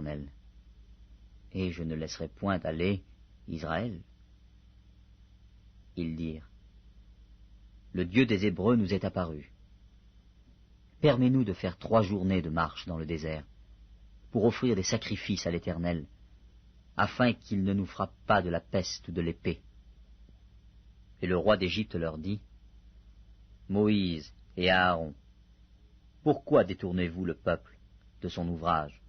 l'Éternel, et je ne laisserai point aller Israël. Ils dirent, le Dieu des Hébreux nous est apparu. Permets-nous de faire 3 journées de marche dans le désert, pour offrir des sacrifices à l'Éternel, afin qu'il ne nous frappe pas de la peste ou de l'épée. Et le roi d'Égypte leur dit, Moïse et Aaron, pourquoi détournez-vous le peuple de son ouvrage?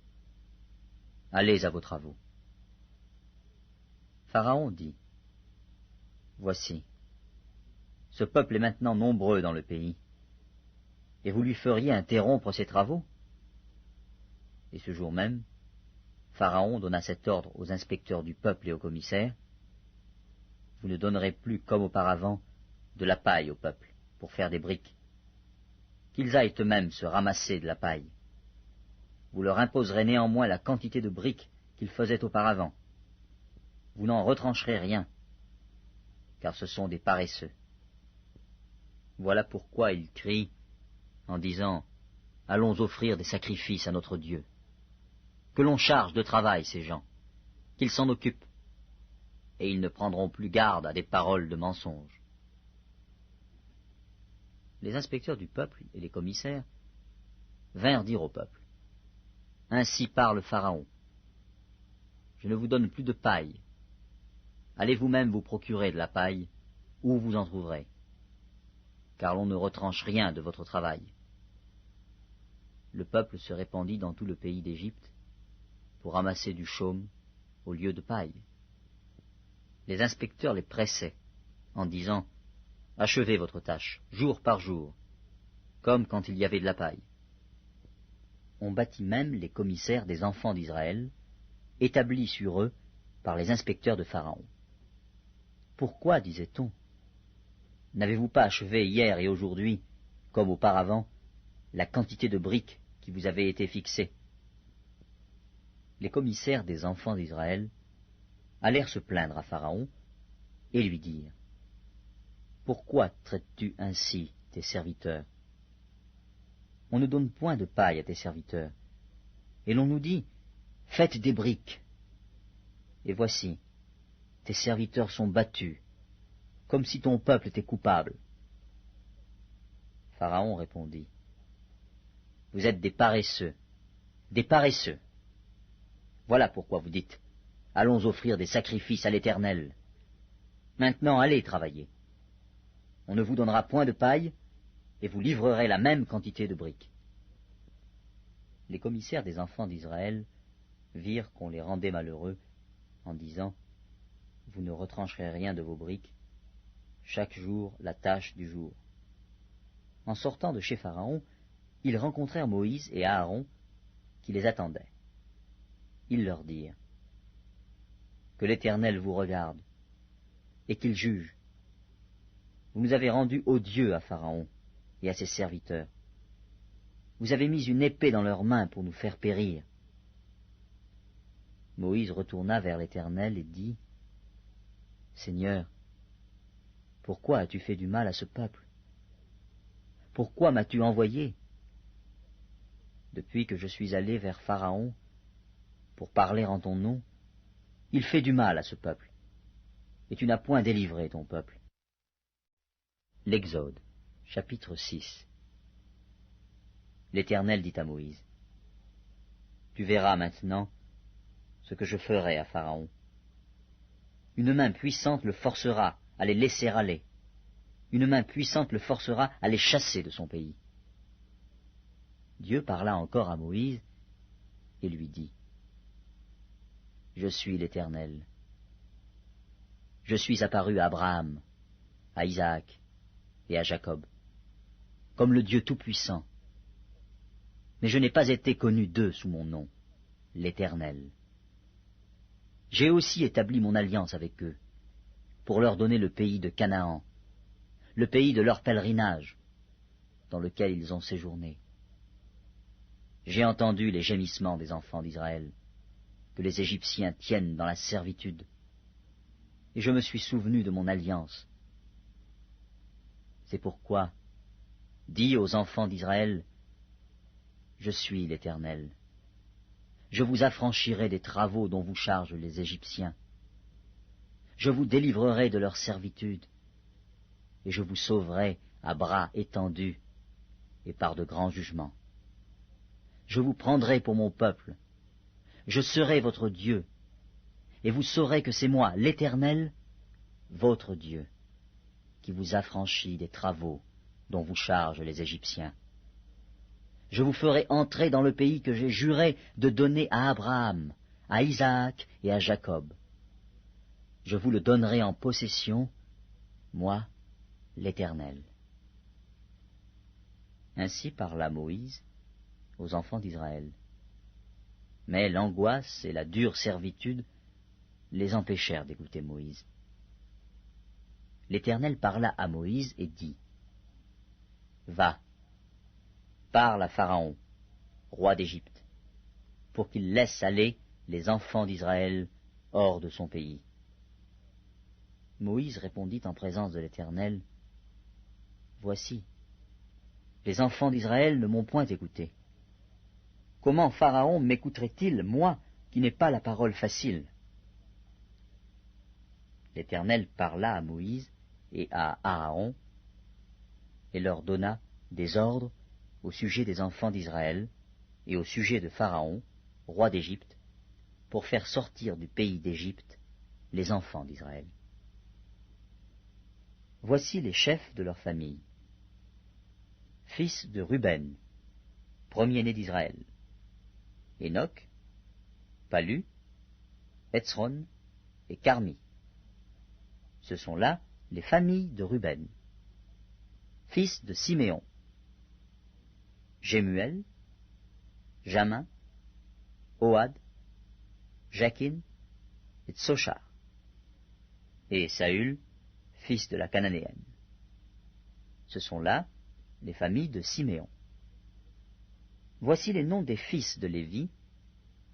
Allez à vos travaux. Pharaon dit, voici, ce peuple est maintenant nombreux dans le pays, et vous lui feriez interrompre ses travaux? Et ce jour même, Pharaon donna cet ordre aux inspecteurs du peuple et aux commissaires, vous ne donnerez plus, comme auparavant, de la paille au peuple, pour faire des briques. Qu'ils aillent eux-mêmes se ramasser de la paille. Vous leur imposerez néanmoins la quantité de briques qu'ils faisaient auparavant. Vous n'en retrancherez rien, car ce sont des paresseux. Voilà pourquoi ils crient en disant, allons offrir des sacrifices à notre Dieu. Que l'on charge de travail ces gens, qu'ils s'en occupent, et ils ne prendront plus garde à des paroles de mensonges. Les inspecteurs du peuple et les commissaires vinrent dire au peuple, ainsi parle Pharaon, je ne vous donne plus de paille. Allez vous-même vous procurer de la paille, où vous en trouverez, car l'on ne retranche rien de votre travail. Le peuple se répandit dans tout le pays d'Égypte pour ramasser du chaume au lieu de paille. Les inspecteurs les pressaient en disant, achevez votre tâche, jour par jour, comme quand il y avait de la paille. On bâtit même les commissaires des enfants d'Israël, établis sur eux par les inspecteurs de Pharaon. Pourquoi, disait-on, n'avez-vous pas achevé hier et aujourd'hui, comme auparavant, la quantité de briques qui vous avait été fixée? Les commissaires des enfants d'Israël allèrent se plaindre à Pharaon et lui dirent, pourquoi traites-tu ainsi tes serviteurs? On ne donne point de paille à tes serviteurs, et l'on nous dit, faites des briques. Et voici, tes serviteurs sont battus, comme si ton peuple était coupable. Pharaon répondit, vous êtes des paresseux, des paresseux. Voilà pourquoi vous dites, allons offrir des sacrifices à l'Éternel. Maintenant allez travailler. On ne vous donnera point de paille, et vous livrerez la même quantité de briques. Les commissaires des enfants d'Israël virent qu'on les rendait malheureux, en disant, vous ne retrancherez rien de vos briques, chaque jour la tâche du jour. En sortant de chez Pharaon, ils rencontrèrent Moïse et Aaron, qui les attendaient. Ils leur dirent, que l'Éternel vous regarde, et qu'il juge. Vous nous avez rendus odieux à Pharaon et à ses serviteurs. Vous avez mis une épée dans leurs mains pour nous faire périr. Moïse retourna vers l'Éternel et dit, Seigneur, pourquoi as-tu fait du mal à ce peuple? Pourquoi m'as-tu envoyé? Depuis que je suis allé vers Pharaon pour parler en ton nom, il fait du mal à ce peuple, et tu n'as point délivré ton peuple. L'Exode, chapitre 6. L'Éternel dit à Moïse, tu verras maintenant ce que je ferai à Pharaon. Une main puissante le forcera à les laisser aller. Une main puissante le forcera à les chasser de son pays. Dieu parla encore à Moïse et lui dit, je suis l'Éternel. Je suis apparu à Abraham, à Isaac et à Jacob, comme le Dieu Tout-Puissant. Mais je n'ai pas été connu d'eux sous mon nom, l'Éternel. J'ai aussi établi mon alliance avec eux, pour leur donner le pays de Canaan, le pays de leur pèlerinage, dans lequel ils ont séjourné. J'ai entendu les gémissements des enfants d'Israël, que les Égyptiens tiennent dans la servitude, et je me suis souvenu de mon alliance. C'est pourquoi, dis aux enfants d'Israël, je suis l'Éternel. je vous affranchirai des travaux dont vous chargent les Égyptiens. Je vous délivrerai de leur servitude, et je vous sauverai à bras étendus et par de grands jugements. Je vous prendrai pour mon peuple, je serai votre Dieu, et vous saurez que c'est moi, l'Éternel, votre Dieu, qui vous affranchit des travaux dont vous chargent les Égyptiens. Je vous ferai entrer dans le pays que j'ai juré de donner à Abraham, à Isaac et à Jacob. Je vous le donnerai en possession, moi, l'Éternel. Ainsi parla Moïse aux enfants d'Israël. Mais l'angoisse et la dure servitude les empêchèrent d'écouter Moïse. L'Éternel parla à Moïse et dit, « Va, parle à Pharaon, roi d'Égypte, pour qu'il laisse aller les enfants d'Israël hors de son pays. » Moïse répondit en présence de l'Éternel, « Voici, les enfants d'Israël ne m'ont point écouté. Comment Pharaon m'écouterait-il, moi, qui n'ai pas la parole facile ?» L'Éternel parla à Moïse et à Aaron, et leur donna des ordres au sujet des enfants d'Israël et au sujet de Pharaon, roi d'Égypte, pour faire sortir du pays d'Égypte les enfants d'Israël. Voici les chefs de leur famille. Fils de Ruben, premier-né d'Israël, Enoch, Palu, Hetzron et Carmi. Ce sont là les familles de Ruben. Fils de Siméon, Jémuel, Jamin, Ohad, Jakin et Tsochar, et Saül, fils de la Cananéenne. Ce sont là les familles de Siméon. Voici les noms des fils de Lévi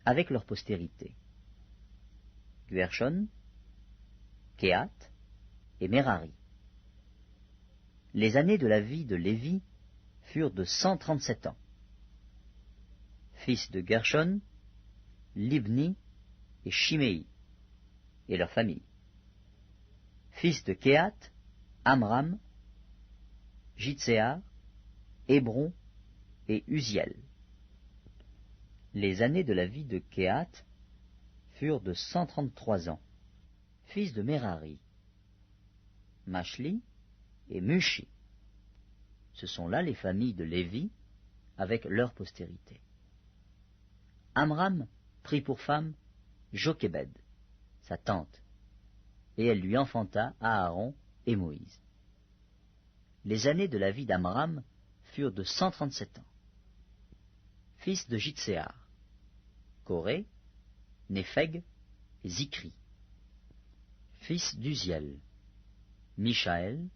avec leur postérité. Guershon, Kehat et Merari. Les années de la vie de Lévi furent de 137 ans. Fils de Gershon, Libni et Shimei, et leurs familles. Fils de Kehat, Amram, Jitséar, Hébron et Uziel. Les années de la vie de Kehat furent de 133 ans. Fils de Merari, Mashli et Mushi. Ce sont là les familles de Lévi avec leur postérité. Amram prit pour femme Jochébed, sa tante, et elle lui enfanta Aaron et Moïse. Les années de la vie d'Amram furent de 137 ans. Fils de Jitséar, Coré, Népheg et Zikri. Fils d'Uziel, Mishaël,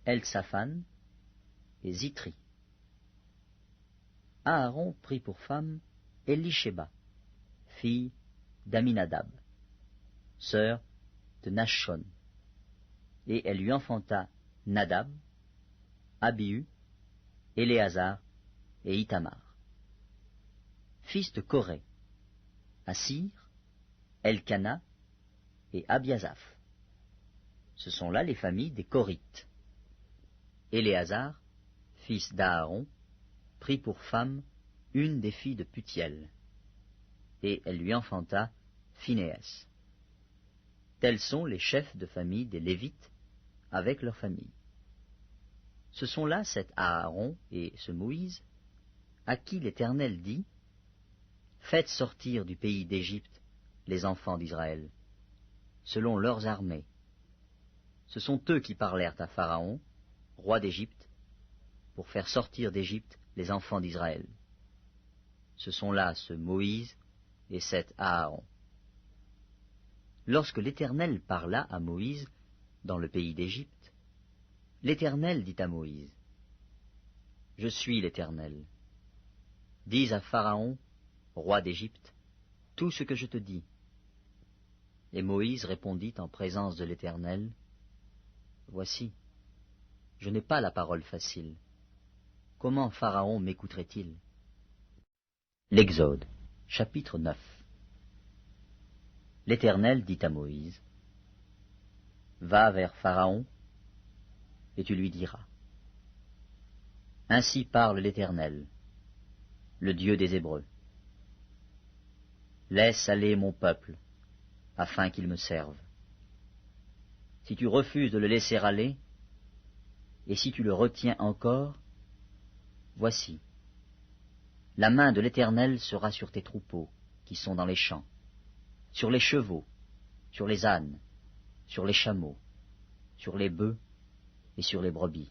Elsaphan et Zitri. Aaron prit pour femme Elisheba, fille d'Aminadab, sœur de Nachshon, et elle lui enfanta Nadab, Abihu, Éléazar et Itamar. Fils de Coré, Assir, Elkana et Abiasaph. Ce sont là les familles des Corites. Éléazar, fils d'Aaron, prit pour femme une des filles de Putiel, et elle lui enfanta Phinéas. Tels sont les chefs de famille des Lévites avec leurs familles. Ce sont là cet Aaron et ce Moïse, à qui l'Éternel dit, « Faites sortir du pays d'Égypte les enfants d'Israël, selon leurs armées. » Ce sont eux qui parlèrent à Pharaon, roi d'Égypte, pour faire sortir d'Égypte les enfants d'Israël. Ce sont là ce Moïse et cet Aaron. Lorsque l'Éternel parla à Moïse dans le pays d'Égypte, l'Éternel dit à Moïse, « Je suis l'Éternel. Dis à Pharaon, roi d'Égypte, tout ce que je te dis. » Et Moïse répondit en présence de l'Éternel, « Voici, je n'ai pas la parole facile. Comment Pharaon m'écouterait-il » L'Exode, Chapitre 9. L'Éternel dit à Moïse, « Va vers Pharaon, et tu lui diras. Ainsi parle l'Éternel, le Dieu des Hébreux. Laisse aller mon peuple, afin qu'il me serve. Si tu refuses de le laisser aller, et si tu le retiens encore, voici, la main de l'Éternel sera sur tes troupeaux qui sont dans les champs, sur les chevaux, sur les ânes, sur les chameaux, sur les bœufs et sur les brebis.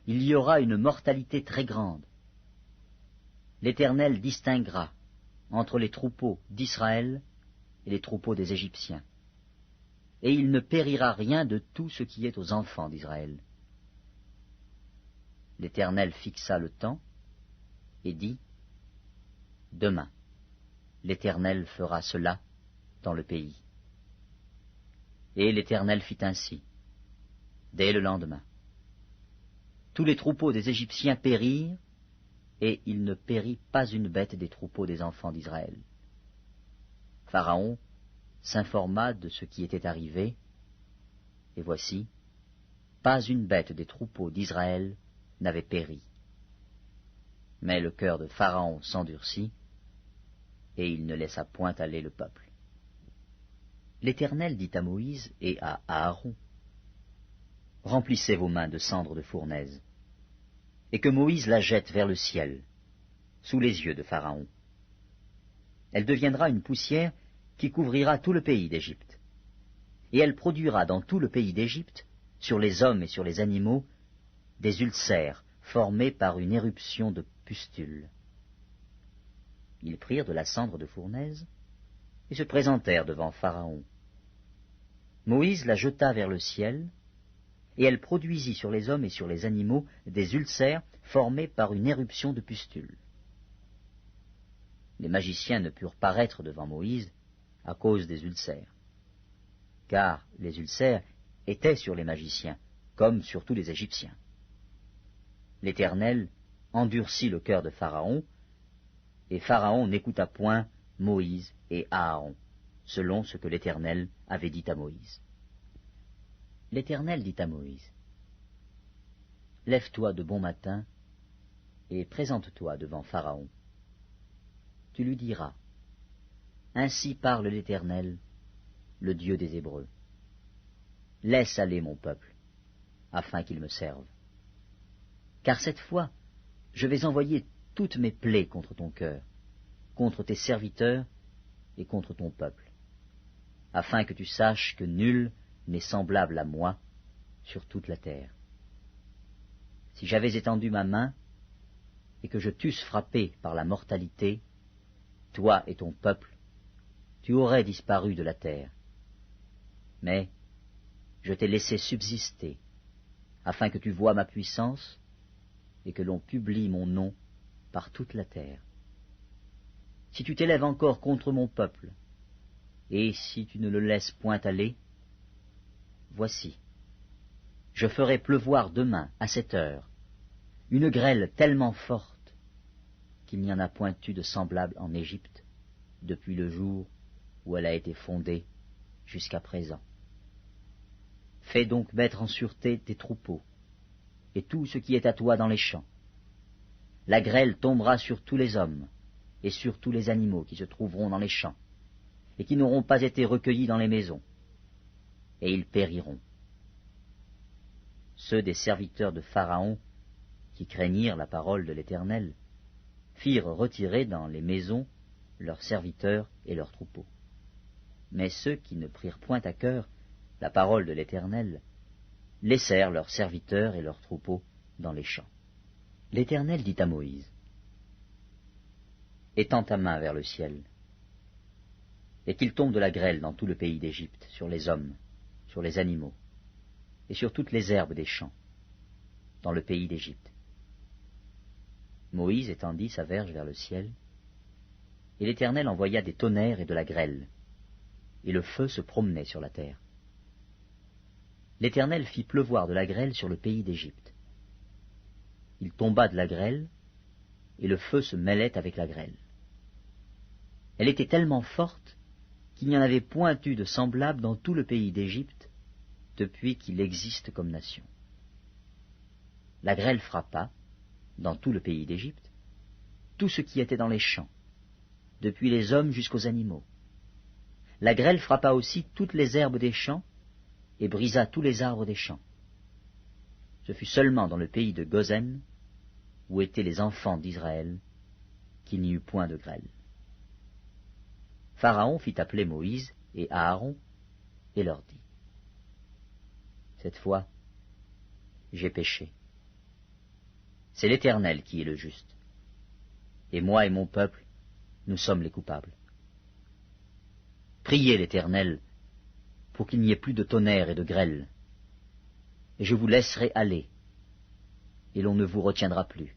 Il y aura une mortalité très grande. L'Éternel distinguera entre les troupeaux d'Israël et les troupeaux des Égyptiens, et il ne périra rien de tout ce qui est aux enfants d'Israël. L'Éternel fixa le temps et dit, « Demain, l'Éternel fera cela dans le pays. » Et l'Éternel fit ainsi, dès le lendemain. Tous les troupeaux des Égyptiens périrent, et il ne périt pas une bête des troupeaux des enfants d'Israël. Pharaon s'informa de ce qui était arrivé, et voici, pas une bête des troupeaux d'Israël n'avait péri. Mais le cœur de Pharaon s'endurcit, et il ne laissa point aller le peuple. L'Éternel dit à Moïse et à Aaron, « Remplissez vos mains de cendre de fournaise, et que Moïse la jette vers le ciel, sous les yeux de Pharaon. Elle deviendra une poussière qui couvrira tout le pays d'Égypte, et elle produira dans tout le pays d'Égypte, sur les hommes et sur les animaux, des ulcères formés par une éruption de pustules. » Ils prirent de la cendre de fournaise et se présentèrent devant Pharaon. Moïse la jeta vers le ciel, et elle produisit sur les hommes et sur les animaux des ulcères formés par une éruption de pustules. Les magiciens ne purent paraître devant Moïse à cause des ulcères, car les ulcères étaient sur les magiciens, comme sur tous les Égyptiens. L'Éternel endurcit le cœur de Pharaon, et Pharaon n'écouta point Moïse et Aaron, selon ce que l'Éternel avait dit à Moïse. L'Éternel dit à Moïse, « Lève-toi de bon matin, et présente-toi devant Pharaon. Tu lui diras, « Ainsi parle l'Éternel, le Dieu des Hébreux. Laisse aller mon peuple, afin qu'il me serve. Car cette fois, je vais envoyer toutes mes plaies contre ton cœur, contre tes serviteurs et contre ton peuple, afin que tu saches que nul n'est semblable à moi sur toute la terre. Si j'avais étendu ma main, et que je t'eusse frappé par la mortalité, toi et ton peuple, tu aurais disparu de la terre. Mais je t'ai laissé subsister, afin que tu voies ma puissance, et que l'on publie mon nom par toute la terre. Si tu t'élèves encore contre mon peuple, et si tu ne le laisses point aller, voici, je ferai pleuvoir demain, à cette heure, une grêle tellement forte qu'il n'y en a point eu de semblable en Égypte depuis le jour où elle a été fondée jusqu'à présent. Fais donc mettre en sûreté tes troupeaux et tout ce qui est à toi dans les champs. La grêle tombera sur tous les hommes et sur tous les animaux qui se trouveront dans les champs et qui n'auront pas été recueillis dans les maisons, et ils périront. Ceux des serviteurs de Pharaon qui craignirent la parole de l'Éternel firent retirer dans les maisons leurs serviteurs et leurs troupeaux. Mais ceux qui ne prirent point à cœur la parole de l'Éternel laissèrent leurs serviteurs et leurs troupeaux dans les champs. L'Éternel dit à Moïse, « Étends ta main vers le ciel, et qu'il tombe de la grêle dans tout le pays d'Égypte, sur les hommes, sur les animaux, et sur toutes les herbes des champs, dans le pays d'Égypte. » Moïse étendit sa verge vers le ciel, et l'Éternel envoya des tonnerres et de la grêle, et le feu se promenait sur la terre. L'Éternel fit pleuvoir de la grêle sur le pays d'Égypte. Il tomba de la grêle, et le feu se mêlait avec la grêle. Elle était tellement forte qu'il n'y en avait point eu de semblable dans tout le pays d'Égypte depuis qu'il existe comme nation. La grêle frappa, dans tout le pays d'Égypte, tout ce qui était dans les champs, depuis les hommes jusqu'aux animaux. La grêle frappa aussi toutes les herbes des champs et brisa tous les arbres des champs. Ce fut seulement dans le pays de Gozen, où étaient les enfants d'Israël, qu'il n'y eut point de grêle. Pharaon fit appeler Moïse et Aaron et leur dit, « Cette fois, j'ai péché. C'est l'Éternel qui est le juste, et moi et mon peuple, nous sommes les coupables. Priez l'Éternel pour qu'il n'y ait plus de tonnerre et de grêle, et je vous laisserai aller, et l'on ne vous retiendra plus. »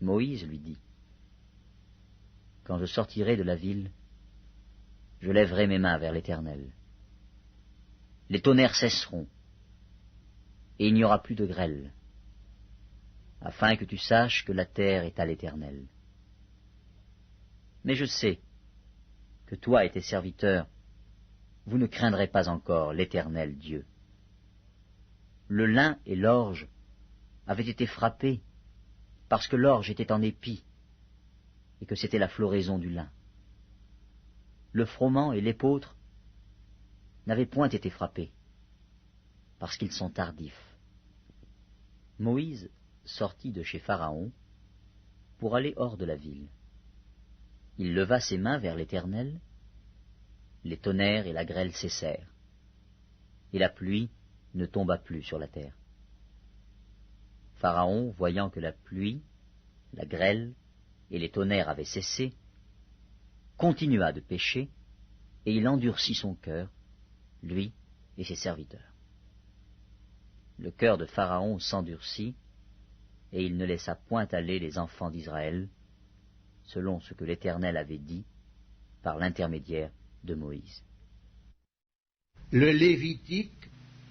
Moïse lui dit, « Quand je sortirai de la ville, je lèverai mes mains vers l'Éternel. Les tonnerres cesseront, et il n'y aura plus de grêle, afin que tu saches que la terre est à l'Éternel. Mais je sais que toi et tes serviteurs, vous ne craindrez pas encore l'Éternel Dieu. Le lin et l'orge avaient été frappés parce que l'orge était en épi et que c'était la floraison du lin. Le froment et l'épeautre n'avaient point été frappés parce qu'ils sont tardifs. Moïse sortit de chez Pharaon pour aller hors de la ville. Il leva ses mains vers l'Éternel, les tonnerres et la grêle cessèrent, et la pluie ne tomba plus sur la terre. Pharaon, voyant que la pluie, la grêle et les tonnerres avaient cessé, continua de pécher, et il endurcit son cœur, lui et ses serviteurs. Le cœur de Pharaon s'endurcit, et il ne laissa point aller les enfants d'Israël, selon ce que l'Éternel avait dit par l'intermédiaire de Moïse. Le Lévitique,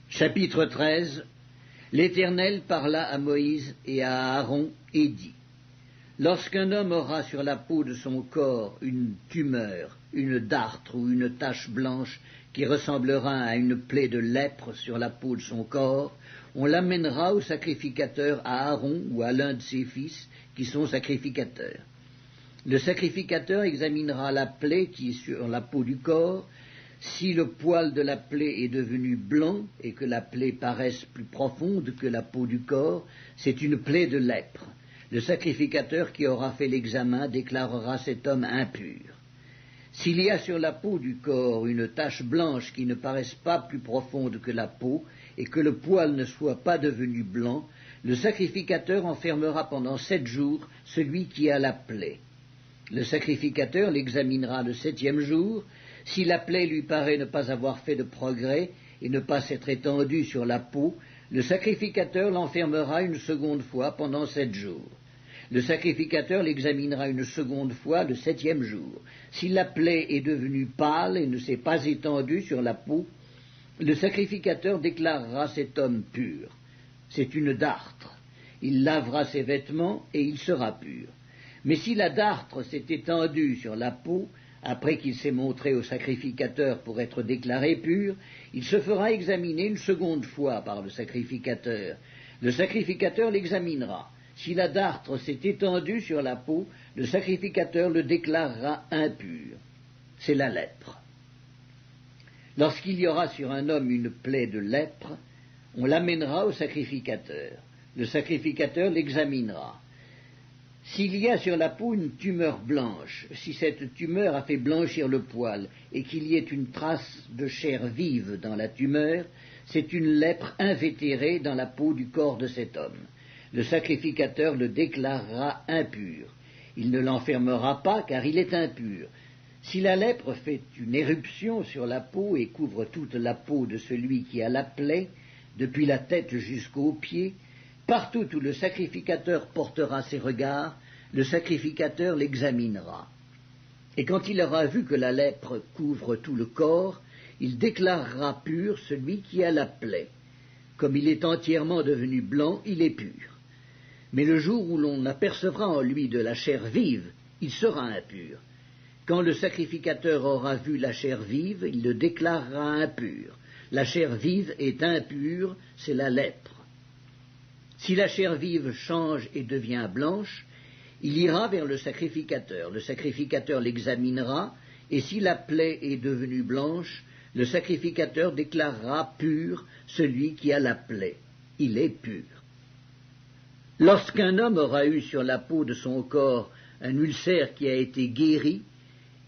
chapitre 13. L'Éternel parla à Moïse et à Aaron et dit, « Lorsqu'un homme aura sur la peau de son corps une tumeur, une dartre ou une tache blanche qui ressemblera à une plaie de lèpre sur la peau de son corps, on l'amènera au sacrificateur à Aaron ou à l'un de ses fils qui sont sacrificateurs. Le sacrificateur examinera la plaie qui est sur la peau du corps. Si le poil de la plaie est devenu blanc et que la plaie paraisse plus profonde que la peau du corps, c'est une plaie de lèpre. Le sacrificateur qui aura fait l'examen déclarera cet homme impur. S'il y a sur la peau du corps une tache blanche qui ne paraisse pas plus profonde que la peau et que le poil ne soit pas devenu blanc, le sacrificateur enfermera pendant 7 jours celui qui a la plaie. Le sacrificateur l'examinera le 7e jour. Si la plaie lui paraît ne pas avoir fait de progrès et ne pas s'être étendue sur la peau, le sacrificateur l'enfermera une seconde fois pendant 7 jours. Le sacrificateur l'examinera une seconde fois le 7e jour. Si la plaie est devenue pâle et ne s'est pas étendue sur la peau, le sacrificateur déclarera cet homme pur. C'est une dartre. Il lavera ses vêtements et il sera pur. Mais si la dartre s'est étendue sur la peau, après qu'il s'est montré au sacrificateur pour être déclaré pur, il se fera examiner une seconde fois par le sacrificateur. Le sacrificateur l'examinera. Si la dartre s'est étendue sur la peau, le sacrificateur le déclarera impur. C'est la lèpre. Lorsqu'il y aura sur un homme une plaie de lèpre, on l'amènera au sacrificateur. Le sacrificateur l'examinera. S'il y a sur la peau une tumeur blanche, si cette tumeur a fait blanchir le poil et qu'il y ait une trace de chair vive dans la tumeur, c'est une lèpre invétérée dans la peau du corps de cet homme. Le sacrificateur le déclarera impur. Il ne l'enfermera pas car il est impur. Si la lèpre fait une éruption sur la peau et couvre toute la peau de celui qui a la plaie, depuis la tête jusqu'aux pieds, partout où le sacrificateur portera ses regards, le sacrificateur l'examinera. Et quand il aura vu que la lèpre couvre tout le corps, il déclarera pur celui qui a la plaie. Comme il est entièrement devenu blanc, il est pur. Mais le jour où l'on apercevra en lui de la chair vive, il sera impur. Quand le sacrificateur aura vu la chair vive, il le déclarera impur. La chair vive est impure, c'est la lèpre. Si la chair vive change et devient blanche, il ira vers le sacrificateur. Le sacrificateur l'examinera, et si la plaie est devenue blanche, le sacrificateur déclarera pur celui qui a la plaie. Il est pur. Lorsqu'un homme aura eu sur la peau de son corps un ulcère qui a été guéri,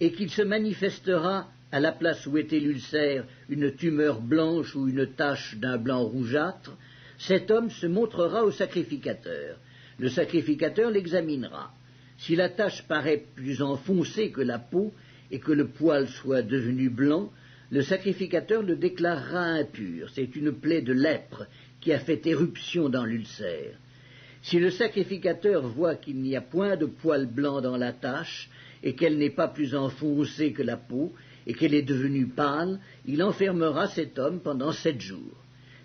et qu'il se manifestera à la place où était l'ulcère une tumeur blanche ou une tache d'un blanc rougeâtre, cet homme se montrera au sacrificateur. Le sacrificateur l'examinera. Si la tache paraît plus enfoncée que la peau et que le poil soit devenu blanc, le sacrificateur le déclarera impur. C'est une plaie de lèpre qui a fait éruption dans l'ulcère. Si le sacrificateur voit qu'il n'y a point de poil blanc dans la tache et qu'elle n'est pas plus enfoncée que la peau et qu'elle est devenue pâle, il enfermera cet homme pendant 7 jours.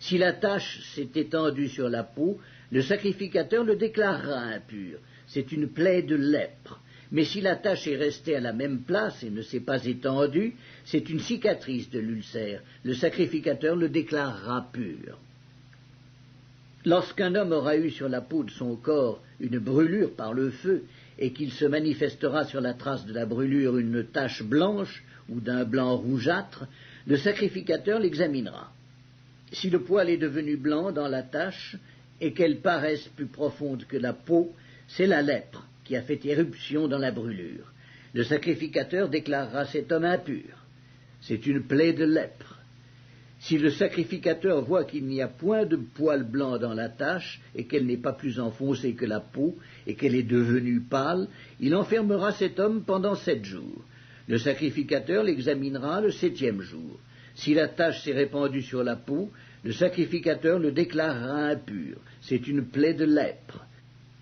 Si la tache s'est étendue sur la peau, le sacrificateur le déclarera impur. C'est une plaie de lèpre. Mais si la tache est restée à la même place et ne s'est pas étendue, c'est une cicatrice de l'ulcère. Le sacrificateur le déclarera pur. Lorsqu'un homme aura eu sur la peau de son corps une brûlure par le feu, et qu'il se manifestera sur la trace de la brûlure une tache blanche ou d'un blanc rougeâtre, le sacrificateur l'examinera. Si le poil est devenu blanc dans la tache et qu'elle paraisse plus profonde que la peau, c'est la lèpre qui a fait éruption dans la brûlure. Le sacrificateur déclarera cet homme impur. C'est une plaie de lèpre. Si le sacrificateur voit qu'il n'y a point de poil blanc dans la tache et qu'elle n'est pas plus enfoncée que la peau et qu'elle est devenue pâle, il enfermera cet homme pendant 7 jours. Le sacrificateur l'examinera le 7e jour. Si la tache s'est répandue sur la peau, le sacrificateur le déclarera impur. C'est une plaie de lèpre.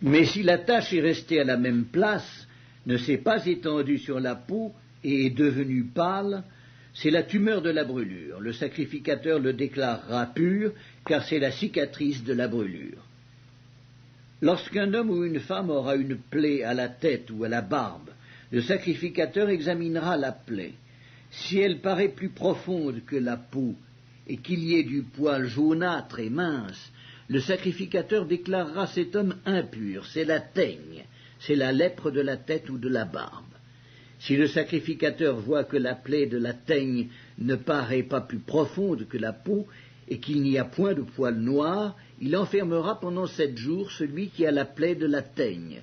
Mais si la tache est restée à la même place, ne s'est pas étendue sur la peau et est devenue pâle, c'est la tumeur de la brûlure. Le sacrificateur le déclarera pur, car c'est la cicatrice de la brûlure. Lorsqu'un homme ou une femme aura une plaie à la tête ou à la barbe, le sacrificateur examinera la plaie. Si elle paraît plus profonde que la peau et qu'il y ait du poil jaunâtre et mince, le sacrificateur déclarera cet homme impur. C'est la teigne, c'est la lèpre de la tête ou de la barbe. Si le sacrificateur voit que la plaie de la teigne ne paraît pas plus profonde que la peau et qu'il n'y a point de poil noir, il enfermera pendant 7 jours celui qui a la plaie de la teigne.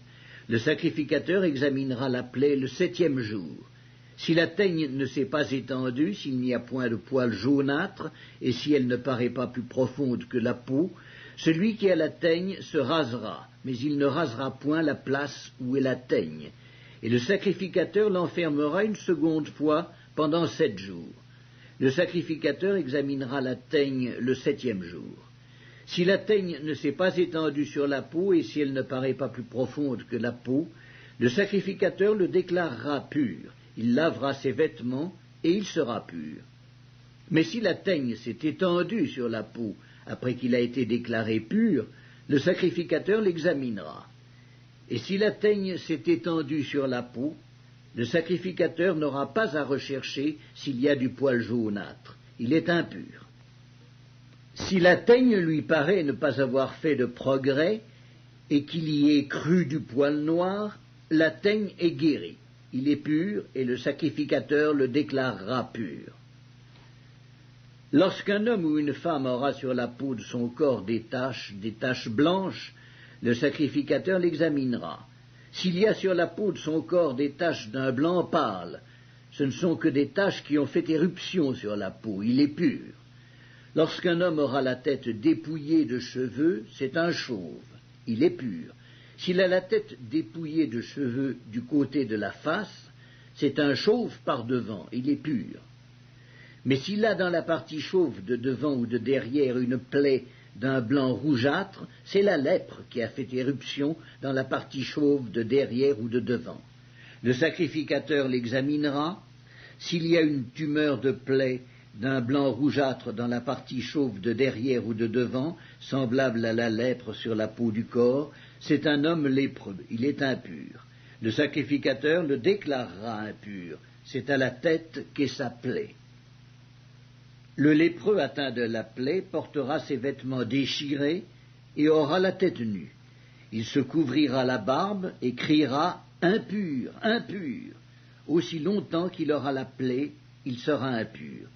Le sacrificateur examinera la plaie le 7e jour. Si la teigne ne s'est pas étendue, s'il n'y a point de poil jaunâtre, et si elle ne paraît pas plus profonde que la peau, celui qui a la teigne se rasera, mais il ne rasera point la place où est la teigne. Et le sacrificateur l'enfermera une seconde fois pendant 7 jours. Le sacrificateur examinera la teigne le 7e jour. Si la teigne ne s'est pas étendue sur la peau et si elle ne paraît pas plus profonde que la peau, le sacrificateur le déclarera pur. Il lavera ses vêtements et il sera pur. Mais si la teigne s'est étendue sur la peau après qu'il a été déclaré pur, le sacrificateur l'examinera. Et si la teigne s'est étendue sur la peau, le sacrificateur n'aura pas à rechercher s'il y a du poil jaunâtre. Il est impur. Si la teigne lui paraît ne pas avoir fait de progrès et qu'il y ait cru du poil noir, la teigne est guérie. Il est pur et le sacrificateur le déclarera pur. Lorsqu'un homme ou une femme aura sur la peau de son corps des taches blanches, le sacrificateur l'examinera. S'il y a sur la peau de son corps des taches d'un blanc pâle, ce ne sont que des taches qui ont fait éruption sur la peau. Il est pur. Lorsqu'un homme aura la tête dépouillée de cheveux, c'est un chauve. Il est pur. S'il a la tête dépouillée de cheveux du côté de la face, c'est un chauve par devant. Il est pur. Mais s'il a dans la partie chauve de devant ou de derrière une plaie d'un blanc rougeâtre, c'est la lèpre qui a fait éruption dans la partie chauve de derrière ou de devant. Le sacrificateur l'examinera. S'il y a une tumeur de plaie d'un blanc rougeâtre dans la partie chauve de derrière ou de devant, semblable à la lèpre sur la peau du corps, c'est un homme lépreux, il est impur. Le sacrificateur le déclarera impur. C'est à la tête qu'est sa plaie. Le lépreux atteint de la plaie portera ses vêtements déchirés et aura la tête nue. Il se couvrira la barbe et criera « Impur, impur !» Aussi longtemps qu'il aura la plaie, il sera impur.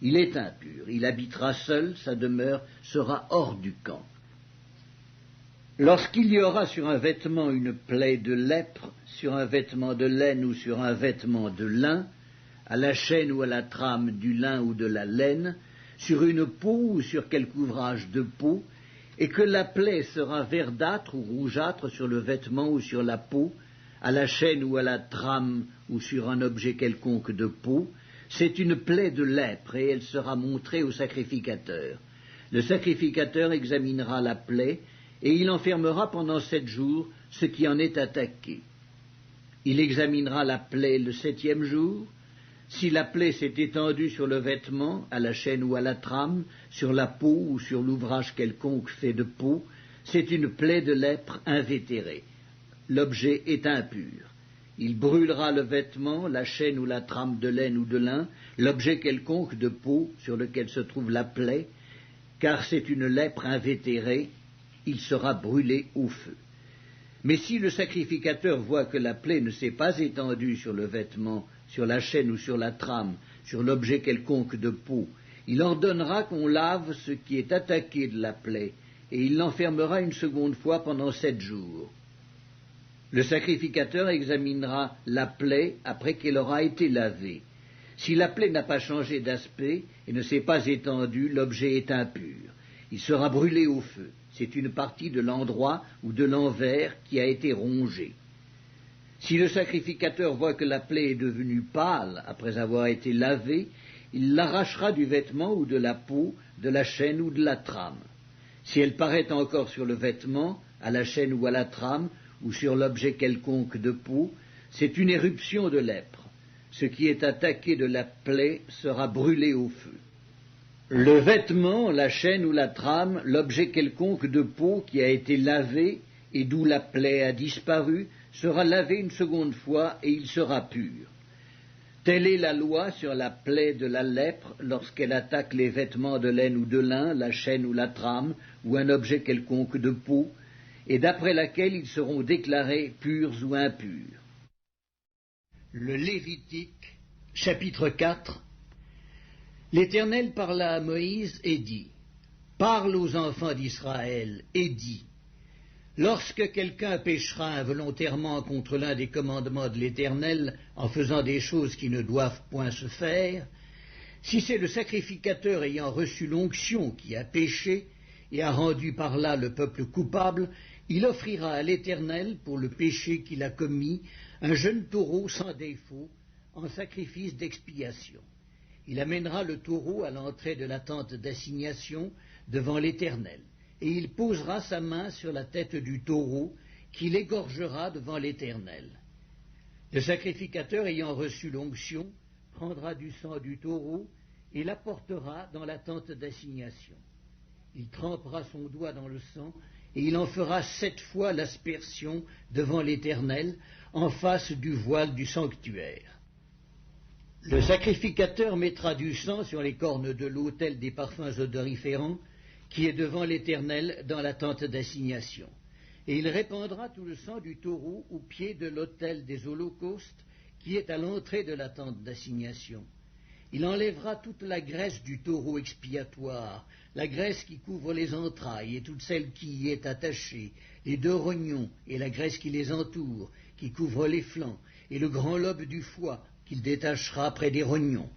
Il est impur, il habitera seul, sa demeure sera hors du camp. Lorsqu'il y aura sur un vêtement une plaie de lèpre, sur un vêtement de laine ou sur un vêtement de lin, à la chaîne ou à la trame du lin ou de la laine, sur une peau ou sur quelque ouvrage de peau, et que la plaie sera verdâtre ou rougeâtre sur le vêtement ou sur la peau, à la chaîne ou à la trame ou sur un objet quelconque de peau, c'est une plaie de lèpre et elle sera montrée au sacrificateur. Le sacrificateur examinera la plaie et il enfermera pendant 7 jours ce qui en est attaqué. Il examinera la plaie le 7e jour. Si la plaie s'est étendue sur le vêtement, à la chaîne ou à la trame, sur la peau ou sur l'ouvrage quelconque fait de peau, c'est une plaie de lèpre invétérée. L'objet est impur. Il brûlera le vêtement, la chaîne ou la trame de laine ou de lin, l'objet quelconque de peau sur lequel se trouve la plaie, car c'est une lèpre invétérée, il sera brûlé au feu. Mais si le sacrificateur voit que la plaie ne s'est pas étendue sur le vêtement, sur la chaîne ou sur la trame, sur l'objet quelconque de peau, il ordonnera qu'on lave ce qui est attaqué de la plaie, et il l'enfermera une seconde fois pendant 7 jours. Le sacrificateur examinera la plaie après qu'elle aura été lavée. Si la plaie n'a pas changé d'aspect et ne s'est pas étendue, l'objet est impur. Il sera brûlé au feu. C'est une partie de l'endroit ou de l'envers qui a été rongée. Si le sacrificateur voit que la plaie est devenue pâle après avoir été lavée, il l'arrachera du vêtement ou de la peau, de la chaîne ou de la trame. Si elle paraît encore sur le vêtement, à la chaîne ou à la trame, ou sur l'objet quelconque de peau, c'est une éruption de lèpre. Ce qui est attaqué de la plaie sera brûlé au feu. Le vêtement, la chaîne ou la trame, l'objet quelconque de peau qui a été lavé et d'où la plaie a disparu, sera lavé une seconde fois et il sera pur. Telle est la loi sur la plaie de la lèpre lorsqu'elle attaque les vêtements de laine ou de lin, la chaîne ou la trame, ou un objet quelconque de peau, et d'après laquelle ils seront déclarés purs ou impurs. Le Lévitique, chapitre 4. L'Éternel parla à Moïse et dit, « Parle aux enfants d'Israël et dis, lorsque quelqu'un péchera involontairement contre l'un des commandements de l'Éternel en faisant des choses qui ne doivent point se faire, si c'est le sacrificateur ayant reçu l'onction qui a péché et a rendu par là le peuple coupable, il offrira à l'Éternel, pour le péché qu'il a commis, un jeune taureau sans défaut, en sacrifice d'expiation. Il amènera le taureau à l'entrée de la tente d'assignation devant l'Éternel, et il posera sa main sur la tête du taureau, qu'il égorgera devant l'Éternel. Le sacrificateur ayant reçu l'onction prendra du sang du taureau et l'apportera dans la tente d'assignation. Il trempera son doigt dans le sang, et il en fera 7 fois l'aspersion devant l'Éternel, en face du voile du sanctuaire. Le sacrificateur mettra du sang sur les cornes de l'autel des parfums odoriférants, qui est devant l'Éternel dans la tente d'assignation. Et il répandra tout le sang du taureau au pied de l'autel des holocaustes, qui est à l'entrée de la tente d'assignation. Il enlèvera toute la graisse du taureau expiatoire, la graisse qui couvre les entrailles et toute celle qui y est attachée, les 2 rognons et la graisse qui les entoure, qui couvre les flancs, et le grand lobe du foie qu'il détachera près des rognons.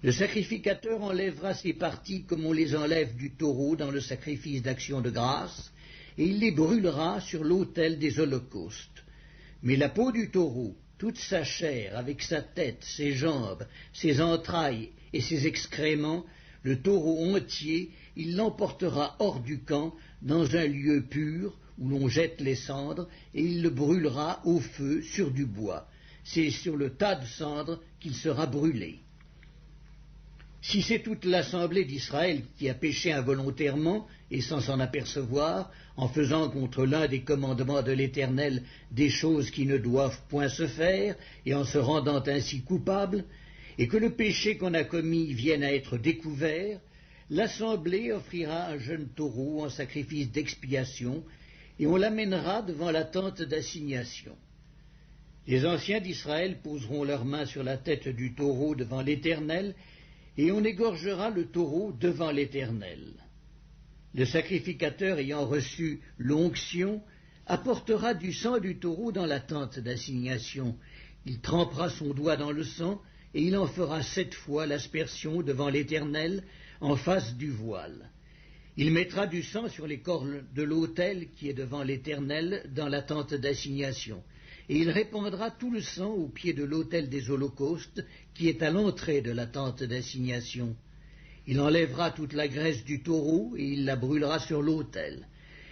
Le sacrificateur enlèvera ces parties comme on les enlève du taureau dans le sacrifice d'action de grâce, et il les brûlera sur l'autel des holocaustes. Mais la peau du taureau, toute sa chair, avec sa tête, ses jambes, ses entrailles et ses excréments, le taureau entier, il l'emportera hors du camp, dans un lieu pur, où l'on jette les cendres, et il le brûlera au feu sur du bois. C'est sur le tas de cendres qu'il sera brûlé. Si c'est toute l'assemblée d'Israël qui a péché involontairement et sans s'en apercevoir, en faisant contre l'un des commandements de l'Éternel des choses qui ne doivent point se faire, et en se rendant ainsi coupable, et que le péché qu'on a commis vienne à être découvert, l'assemblée offrira un jeune taureau en sacrifice d'expiation, et on l'amènera devant la tente d'assignation. Les anciens d'Israël poseront leurs mains sur la tête du taureau devant l'Éternel, et on égorgera le taureau devant l'Éternel. Le sacrificateur ayant reçu l'onction apportera du sang du taureau dans la tente d'assignation. Il trempera son doigt dans le sang, et il en fera 7 fois l'aspersion devant l'Éternel en face du voile. Il mettra du sang sur les cornes de l'autel qui est devant l'Éternel dans la tente d'assignation, et il répandra tout le sang au pied de l'autel des holocaustes qui est à l'entrée de la tente d'assignation. Il enlèvera toute la graisse du taureau et il la brûlera sur l'autel.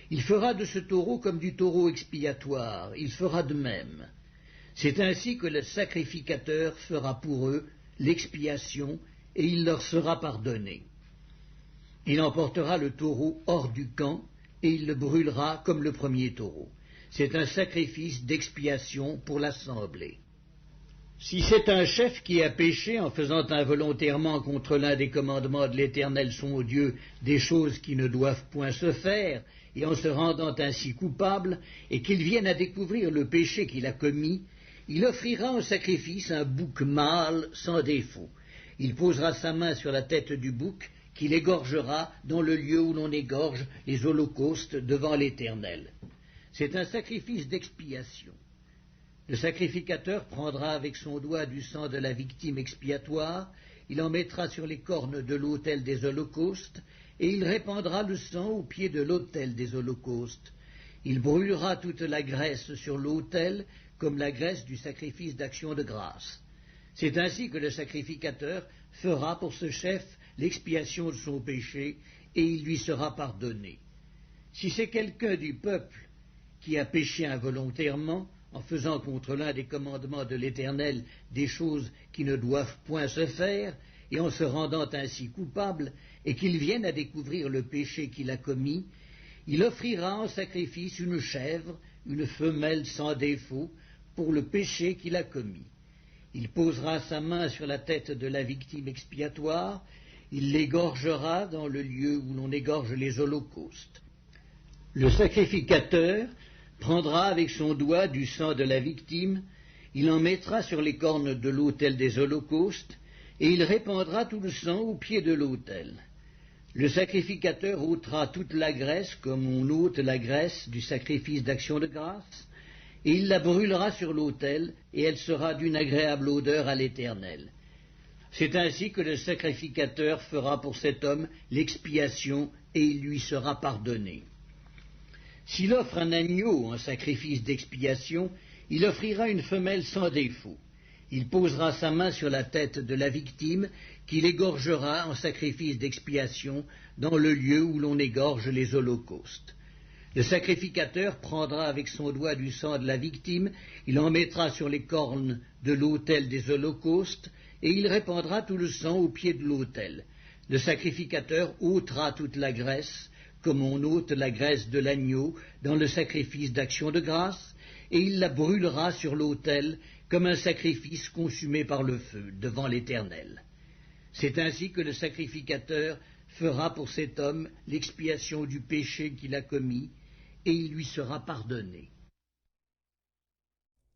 Il fera de ce taureau comme du taureau expiatoire, il fera de même. C'est ainsi que le sacrificateur fera pour eux l'expiation et il leur sera pardonné. Il emportera le taureau hors du camp et il le brûlera comme le premier taureau. C'est un sacrifice d'expiation pour l'assemblée. Si c'est un chef qui a péché en faisant involontairement contre l'un des commandements de l'Éternel son Dieu des choses qui ne doivent point se faire, et en se rendant ainsi coupable, et qu'il vienne à découvrir le péché qu'il a commis, il offrira en sacrifice un bouc mâle sans défaut. Il posera sa main sur la tête du bouc, qu'il égorgera dans le lieu où l'on égorge les holocaustes devant l'Éternel. C'est un sacrifice d'expiation. Le sacrificateur prendra avec son doigt du sang de la victime expiatoire, il en mettra sur les cornes de l'autel des holocaustes, et il répandra le sang au pied de l'autel des holocaustes. Il brûlera toute la graisse sur l'autel, comme la graisse du sacrifice d'action de grâce. C'est ainsi que le sacrificateur fera pour ce chef l'expiation de son péché, et il lui sera pardonné. Si c'est quelqu'un du peuple qui a péché involontairement, en faisant contre l'un des commandements de l'Éternel des choses qui ne doivent point se faire, et en se rendant ainsi coupable, et qu'il vienne à découvrir le péché qu'il a commis, il offrira en sacrifice une chèvre, une femelle sans défaut, pour le péché qu'il a commis. Il posera sa main sur la tête de la victime expiatoire, il l'égorgera dans le lieu où l'on égorge les holocaustes. Le sacrificateur prendra avec son doigt du sang de la victime, il en mettra sur les cornes de l'autel des holocaustes, et il répandra tout le sang au pied de l'autel. Le sacrificateur ôtera toute la graisse comme on ôte la graisse du sacrifice d'action de grâce, et il la brûlera sur l'autel, et elle sera d'une agréable odeur à l'Éternel. C'est ainsi que le sacrificateur fera pour cet homme l'expiation, et il lui sera pardonné. S'il offre un agneau en sacrifice d'expiation, il offrira une femelle sans défaut. Il posera sa main sur la tête de la victime, qu'il égorgera en sacrifice d'expiation dans le lieu où l'on égorge les holocaustes. Le sacrificateur prendra avec son doigt du sang de la victime, il en mettra sur les cornes de l'autel des holocaustes, et il répandra tout le sang au pied de l'autel. Le sacrificateur ôtera toute la graisse, comme on ôte la graisse de l'agneau dans le sacrifice d'action de grâce, et il la brûlera sur l'autel comme un sacrifice consumé par le feu devant l'Éternel. C'est ainsi que le sacrificateur fera pour cet homme l'expiation du péché qu'il a commis, et il lui sera pardonné.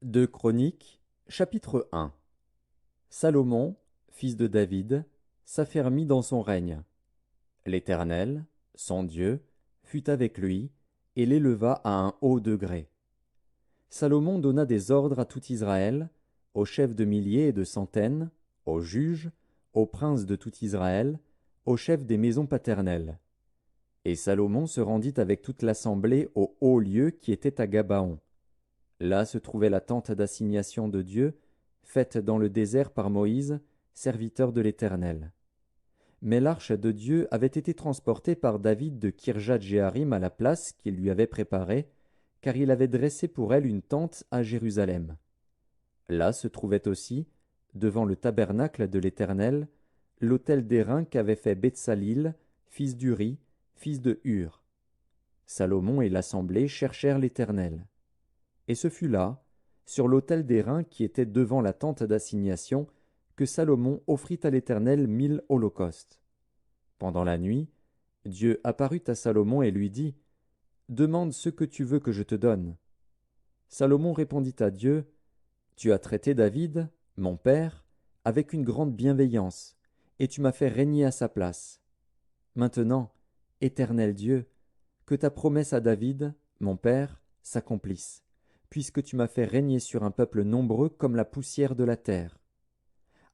2 Chroniques, chapitre 1. Salomon, fils de David, s'affermit dans son règne. L'Éternel, son Dieu, fut avec lui, et l'éleva à un haut degré. Salomon donna des ordres à tout Israël, aux chefs de milliers et de centaines, aux juges, aux princes de tout Israël, aux chefs des maisons paternelles. Et Salomon se rendit avec toute l'assemblée au haut lieu qui était à Gabaon. Là se trouvait la tente d'assignation de Dieu, faite dans le désert par Moïse, serviteur de l'Éternel. Mais l'arche de Dieu avait été transportée par David de Kirjath-Jéarim à la place qu'il lui avait préparée, car il avait dressé pour elle une tente à Jérusalem. Là se trouvait aussi, devant le tabernacle de l'Éternel, l'autel d'airain qu'avait fait Betsalil, fils d'Uri, fils de Hur. Salomon et l'assemblée cherchèrent l'Éternel. Et ce fut là, sur l'autel d'airain qui était devant la tente d'assignation, que Salomon offrit à l'Éternel 1000 holocaustes. Pendant la nuit, Dieu apparut à Salomon et lui dit, « Demande ce que tu veux que je te donne. » Salomon répondit à Dieu, « Tu as traité David, mon père, avec une grande bienveillance, et tu m'as fait régner à sa place. Maintenant, Éternel Dieu, que ta promesse à David, mon père, s'accomplisse, puisque tu m'as fait régner sur un peuple nombreux comme la poussière de la terre.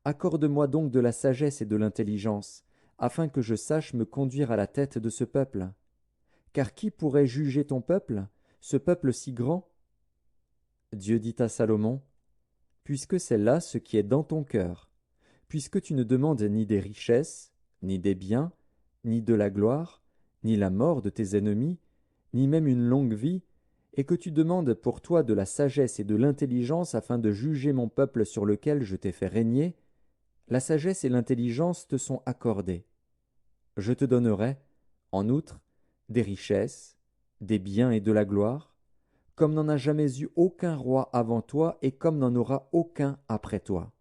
Accorde-moi donc de la sagesse et de l'intelligence, afin que je sache me conduire à la tête de ce peuple. Car qui pourrait juger ton peuple, ce peuple si grand? » Dieu dit à Salomon, « Puisque c'est là ce qui est dans ton cœur, puisque tu ne demandes ni des richesses, ni des biens, ni de la gloire, ni la mort de tes ennemis, ni même une longue vie, et que tu demandes pour toi de la sagesse et de l'intelligence afin de juger mon peuple sur lequel je t'ai fait régner, la sagesse et l'intelligence te sont accordées. Je te donnerai, en outre, des richesses, des biens et de la gloire, comme n'en a jamais eu aucun roi avant toi et comme n'en aura aucun après toi. »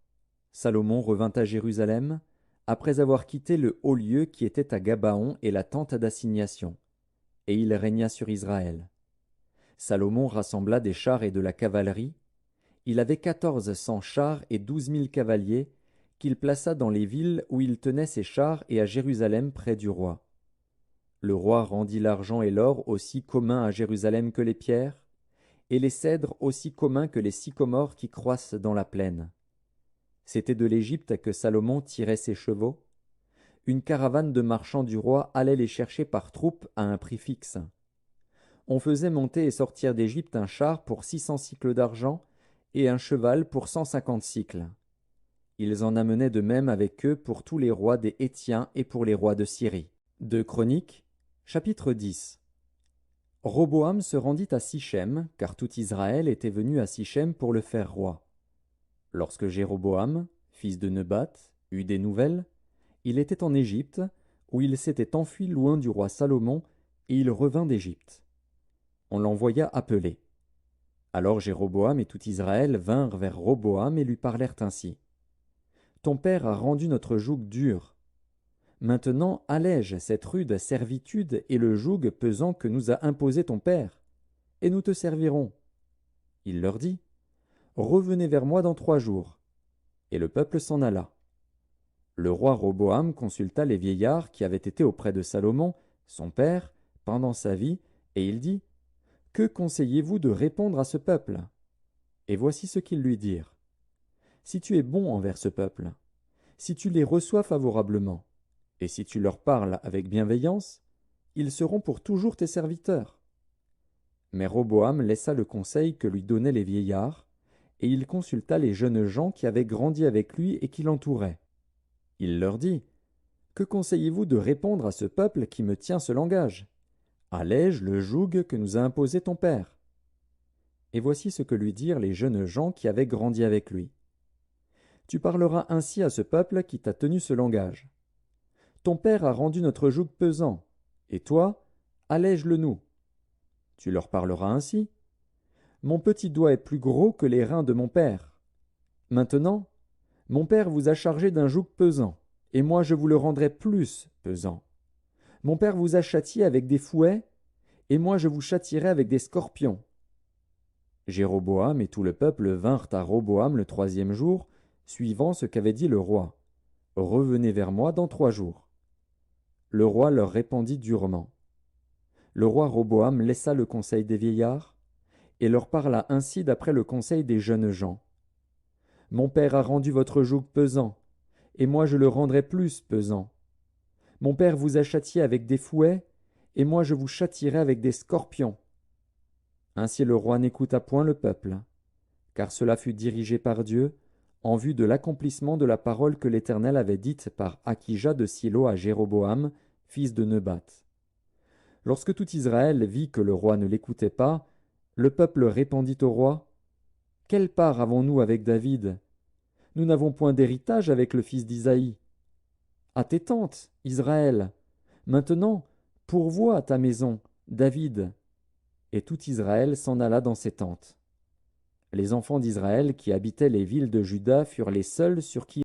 Salomon revint à Jérusalem, après avoir quitté le haut lieu qui était à Gabaon et la tente d'assignation, et il régna sur Israël. Salomon rassembla des chars et de la cavalerie. Il avait 1400 chars et 12 000 cavaliers, qu'il plaça dans les villes où il tenait ses chars et à Jérusalem près du roi. Le roi rendit l'argent et l'or aussi communs à Jérusalem que les pierres, et les cèdres aussi communs que les sycomores qui croissent dans la plaine. C'était de l'Égypte que Salomon tirait ses chevaux. Une caravane de marchands du roi allait les chercher par troupes à un prix fixe. On faisait monter et sortir d'Égypte un char pour 600 cycles d'argent et un cheval pour 150 cycles. Ils en amenaient de même avec eux pour tous les rois des Hétiens et pour les rois de Syrie. 2 Chroniques, chapitre 10. Roboam se rendit à Sichem, car tout Israël était venu à Sichem pour le faire roi. Lorsque Jéroboam, fils de Nebat, eut des nouvelles, il était en Égypte, où il s'était enfui loin du roi Salomon, et il revint d'Égypte. On l'envoya appeler. Alors Jéroboam et tout Israël vinrent vers Roboam et lui parlèrent ainsi. « Ton père a rendu notre joug dur. Maintenant allège cette rude servitude et le joug pesant que nous a imposé ton père, et nous te servirons. » Il leur dit, « Revenez vers moi dans 3 jours. » Et le peuple s'en alla. Le roi Roboam consulta les vieillards qui avaient été auprès de Salomon, son père, pendant sa vie, et il dit, « Que conseillez-vous de répondre à ce peuple ?» Et voici ce qu'ils lui dirent. « Si tu es bon envers ce peuple, si tu les reçois favorablement, et si tu leur parles avec bienveillance, ils seront pour toujours tes serviteurs. » Mais Roboam laissa le conseil que lui donnaient les vieillards, et il consulta les jeunes gens qui avaient grandi avec lui et qui l'entouraient. Il leur dit, « Que conseillez-vous de répondre à ce peuple qui me tient ce langage? Allège le joug que nous a imposé ton père. » Et voici ce que lui dirent les jeunes gens qui avaient grandi avec lui. « Tu parleras ainsi à ce peuple qui t'a tenu ce langage. Ton père a rendu notre joug pesant, et toi, allège-le nous. Tu leur parleras ainsi. Mon petit doigt est plus gros que les reins de mon père. Maintenant, mon père vous a chargé d'un joug pesant, et moi je vous le rendrai plus pesant. Mon père vous a châtié avec des fouets, et moi je vous châtierai avec des scorpions. » Jéroboam et tout le peuple vinrent à Roboam le 3e jour, suivant ce qu'avait dit le roi. « Revenez vers moi dans 3 jours. » Le roi leur répondit durement. Le roi Roboam laissa le conseil des vieillards, et leur parla ainsi d'après le conseil des jeunes gens. « Mon père a rendu votre joug pesant, et moi je le rendrai plus pesant. Mon père vous a châtié avec des fouets, et moi je vous châtierai avec des scorpions. » Ainsi le roi n'écouta point le peuple, car cela fut dirigé par Dieu, en vue de l'accomplissement de la parole que l'Éternel avait dite par Akija de Silo à Jéroboam, fils de Nebat. Lorsque tout Israël vit que le roi ne l'écoutait pas, le peuple répondit au roi, « Quelle part avons-nous avec David? Nous n'avons point d'héritage avec le fils d'Isaïe. » à tes tentes, Israël. Maintenant, pourvois ta maison, David. » Et tout Israël s'en alla dans ses tentes. Les enfants d'Israël qui habitaient les villes de Juda furent les seuls sur qui